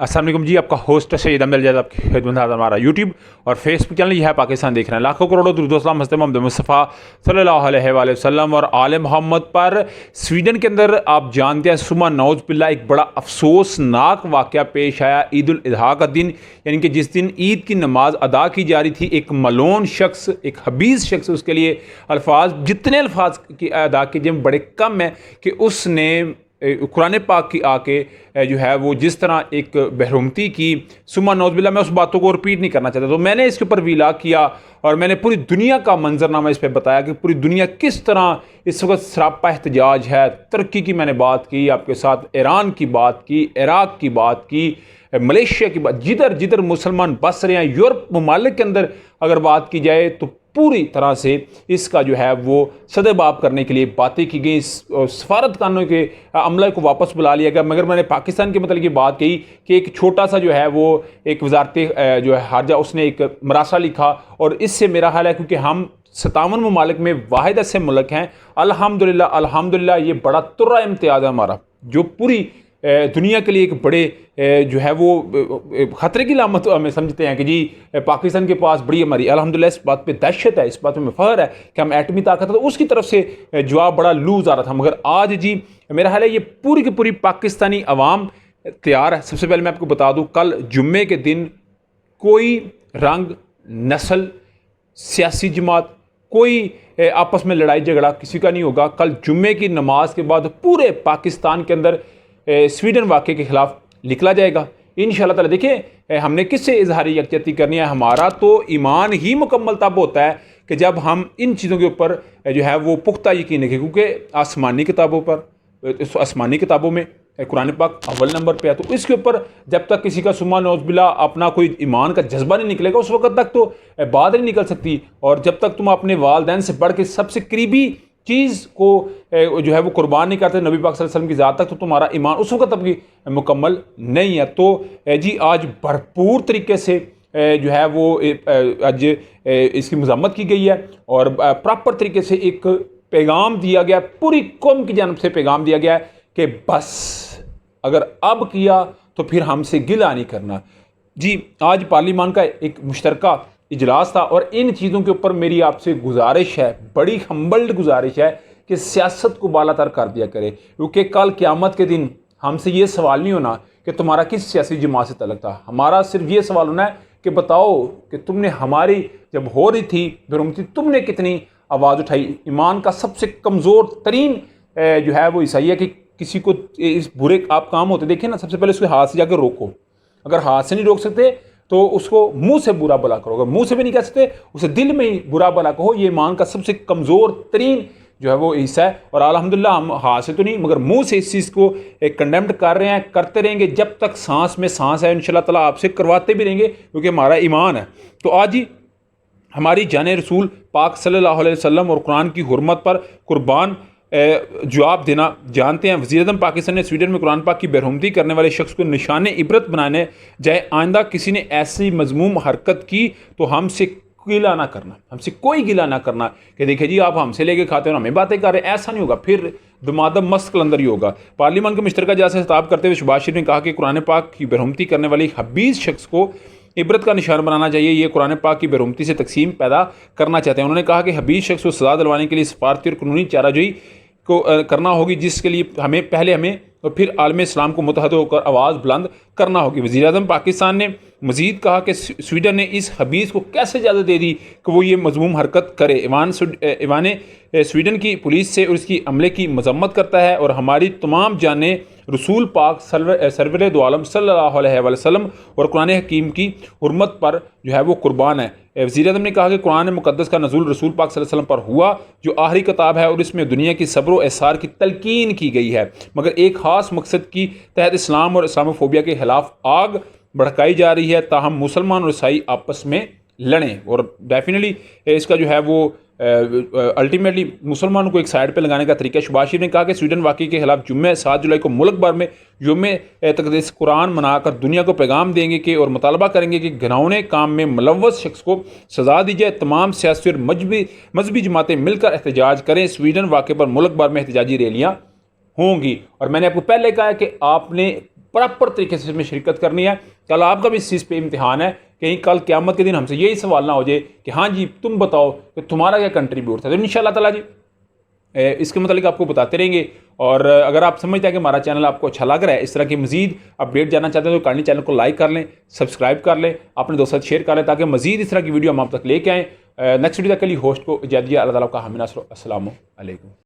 अस्सलाम वालेकुम जी, आपका होस्ट सैयद अहमद जाद आपकी खिदमत में हमारा यूट्यूब और फेसबुक चैनल यह है पाकिस्तान देख रहे हैं। लाखों करोड़ों दुरूद हज़रत मोहम्मद मुस्तफ़ा सल्लल्लाहु अलैहि वसल्लम और आले मोहम्मद पर। स्वीडन के अंदर आप जानते हैं सुबह नौज़ बिल्ला एक बड़ा अफसोसनाक वाक़या पेश आया ईद उल अज़हा का दिन, यानी कि जिस दिन ईद की नमाज अदा की जा रही थी, एक मलोन शख्स, एक हबीज़ शख्स, उसके लिए अल्फाज जितने अल्फाज की अदा कीजिए बड़े कम है कि उसने कुरान पाक की आके जो है वो जिस तरह एक बहरूमती की सुमा नौज़बिल्ला। मैं उस बातों को रिपीट नहीं करना चाहता, तो मैंने इसके ऊपर विलाग किया और मैंने पूरी दुनिया का मंजरनामा इस पर बताया कि पूरी दुनिया किस तरह इस वक्त सरापा एहतजाज है। तरक्की की मैंने बात की आपके साथ, ईरान की बात की, इराक़ की बात की, मलेशिया की बात, जिधर जिधर मुसलमान बस रहे हैं, यूरोप ममालिक के अंदर अगर बात की जाए तो पूरी तरह से इसका जो है वो सदेबाब करने के लिए बातें की गई। सफारत खानों के अमले को वापस बुला लिया गया। मगर मैंने पाकिस्तान के मतलब की बात कही कि एक छोटा सा जो है वो एक वजारत जो है हारजा, उसने एक मरासा लिखा और इससे मेरा हाल है, क्योंकि हम 57 ममालिक में वाहिद ऐसे मुल्क हैं अल्हम्दुलिल्लाह अल्हम्दुलिल्लाह, ये बड़ा तुर्रा इम्तियाज़ है हमारा, जो पूरी दुनिया के लिए एक बड़े जो है वो ख़तरे की लामत हमें समझते हैं कि जी पाकिस्तान के पास बड़ी हमारी अल्हम्दुलिल्लाह इस बात पे दहशत है, इस बात पे हमें फ़ख्र है कि हम एटमी ताकत है। तो उसकी तरफ से जवाब बड़ा लूज़ आ रहा था। मगर आज जी मेरा ख्याल है ये पूरी की पूरी पाकिस्तानी अवाम तैयार है। सबसे पहले मैं आपको बता दूँ, कल जुम्मे के दिन कोई रंग, नस्ल, सियासी जमात, कोई आपस में लड़ाई झगड़ा किसी का नहीं होगा। कल जुम्मे की नमाज के बाद पूरे पाकिस्तान के अंदर स्वीडन वाक़े के ख़िलाफ़ निकला जाएगा इंशाअल्लाह ताला। देखिए हमने किससे इजहारी यकजहती करनी है, हमारा तो ईमान ही मुकम्मल तब होता है कि जब हम इन चीज़ों के ऊपर जो है वो पुख्ता यकीन रखें, क्योंकि आसमानी किताबों पर, आसमानी किताबों में कुरान पाक अव्वल नंबर पे है। तो इसके ऊपर जब तक किसी का सुमा नौज़बिल्ला अपना कोई ईमान का जज्बा नहीं निकलेगा, उस वक्त तक तो बात नहीं निकल सकती। और जब तक तुम अपने वालदैन से बढ़ के सबसे करीबी चीज़ को जो है वो कुर्बान नहीं करते नबी पाक सल्लल्लाहु अलैहि वसल्लम की ज़ात तक, तो तुम्हारा ईमान उस वक्त तक भी मुकम्मल नहीं है। तो जी आज भरपूर तरीके से जो है वो आज इसकी मज़म्मत की गई है और प्रॉपर तरीके से एक पैगाम दिया गया, पूरी कौम की जानब से पैगाम दिया गया है कि बस अगर अब किया तो फिर हमसे गिला नहीं करना। जी आज पार्लियामान का एक मुश्तरका इजलास था और इन चीज़ों के ऊपर मेरी आपसे गुजारिश है, बड़ी हम्बल्ड गुजारिश है कि सियासत को बालातर कर दिया करे, क्योंकि कल क़यामत के दिन हमसे ये सवाल नहीं होना कि तुम्हारा किस सियासी जमात से तल्लुक़ था। हमारा सिर्फ ये सवाल होना है कि बताओ कि तुमने हमारी जब हो रही थी बेरुमती, तुमने कितनी आवाज़ उठाई। ईमान का सबसे कमज़ोर तरीन जो है वो हिस्सा है कि किसी को इस बुरे आप काम होते देखें ना, सबसे पहले उसके हाथ से जाकर रोको। अगर हाथ से नहीं रोक सकते तो उसको मुंह से बुरा भला करो, अगर मुंह से भी नहीं कह सकते उसे दिल में ही बुरा भला कहो। ये ईमान का सबसे कमज़ोर तरीन जो है वो हिस्सा है। और अल्हम्दुलिल्लाह हम हाथ से तो नहीं मगर मुंह से इस चीज़ को कंडेम्ड कर रहे हैं, करते रहेंगे जब तक सांस में सांस है। इंशाअल्लाह ताला आपसे करवाते भी रहेंगे क्योंकि हमारा ईमान है। तो आज ही हमारी जान रसूल पाक सल्लल्लाहु अलैहि वसल्लम और कुरान की हुर्मत पर कुर्बान जवाब देना जानते हैं। वज़ीर-ए-आज़म पाकिस्तान ने स्वीडन में कुरान पाक की बेरहमती करने वाले शख्स को निशान इबरत बनाने जाए आइंदा किसी ने ऐसी मज़मूम हरकत की तो हमसे गिला ना करना, हमसे कोई गिला ना करना कि देखिए जी आप हमसे लेके खाते हो, हमें बातें कर रहे हैं। ऐसा नहीं होगा, फिर दमादम मस्त कलंदर ही होगा। पार्लियामान के मुश्तरका इजलास से खिताब करते हुए शहबाज शरीफ ने कहा कि कुरान पाक की बेरहमती करने वाले हबीज़ शख्स को इबरत का निशान बनाना चाहिए। ये कुरान पाक की बेरहमती से तकसीम पैदा करना चाहते हैं। उन्होंने कहा कि हबीज़ शख्स को सज़ा दिलवाने के लिए सफारती और कानूनी चाराजोई को करना होगी, जिसके लिए हमें और फिर आलम इस्लाम को मुत्तहद होकर आवाज़ बुलंद करना होगी। वज़ीर-ए-आज़म पाकिस्तान ने मज़ीद कहा कि स्वीडन ने इस हबीज़ को कैसे इजाज़त दे दी कि वो ये मज़मूम हरकत करे। ईवान स्वीडन की पुलिस से और इसकी अमले की मजम्मत करता है और हमारी तमाम जानें रसूल पाक सरवर दो आलम सल्लल्लाहु अलैहि वसल्लम और कुरान हकीम की हुर्मत पर जो है वो कुर्बान है। वज़ीर-ए-आज़म ने कहा कि कुरान मुक़द्दस का नज़ूल रसूल पाक सल्लल्लाहु अलैहि वसल्लम पर हुआ, जो आखिरी किताब है और इसमें दुनिया की सब्र व एसार की तलकीन की गई है, मगर एक ख़ास मकसद की तहत इस्लाम और इस्लामोफोबिया के ख़िलाफ़ आग भड़काई जा रही है, ताहम मुसलमान और ईसाई आपस में लड़ें। और डेफिनेटली इसका जो है वो अल्टीमेटली मुसलमानों को एक साइड पे लगाने का तरीका। शहबाज शरीफ ने कहा कि स्वीडन वाक़ई के खिलाफ जुम्मे 7 जुलाई को मुल्क भर में यौम तक़दीस कुरान मनाकर दुनिया को पैगाम देंगे कि और मुतालबा करेंगे कि घिनौने काम में मुलव्वस शख्स को सज़ा दी जाए। तमाम सियासी और मजहबी जमातें मिलकर एहतजाज करें। स्वीडन वाक़े पर मुल्क भर में एहतजाजी रैलियाँ होंगी। और मैंने आपको पहले कहा है कि आपने प्रॉपर तरीके से इसमें शिरकत करनी है। कल आपका भी इस चीज़ पे इम्तिहान है, कहीं कल क़यामत के दिन हमसे यही सवाल ना हो जाए कि हाँ जी तुम बताओ कि तुम्हारा क्या कंट्रीब्यूट था। तो इंशाअल्लाह ताला जी इसके मतलब आपको बताते रहेंगे। और अगर आप समझते हैं कि हमारा चैनल आपको अच्छा लग रहा है, इस तरह की मजीद अपडेट जानना चाहते हैं तो काइंडली चैनल को लाइक कर लें, सब्सक्राइब कर लें, अपने दोस्तों से शेयर कर लें ताकि मजीद इस तरह की वीडियो हम आप तक लेके आएँ। नेक्स्ट वीडियो तक के लिए होस्ट को इजाज़त दीजिए। अल्लाह ताला का हामी नासर। अस्सलामु अलैकुम।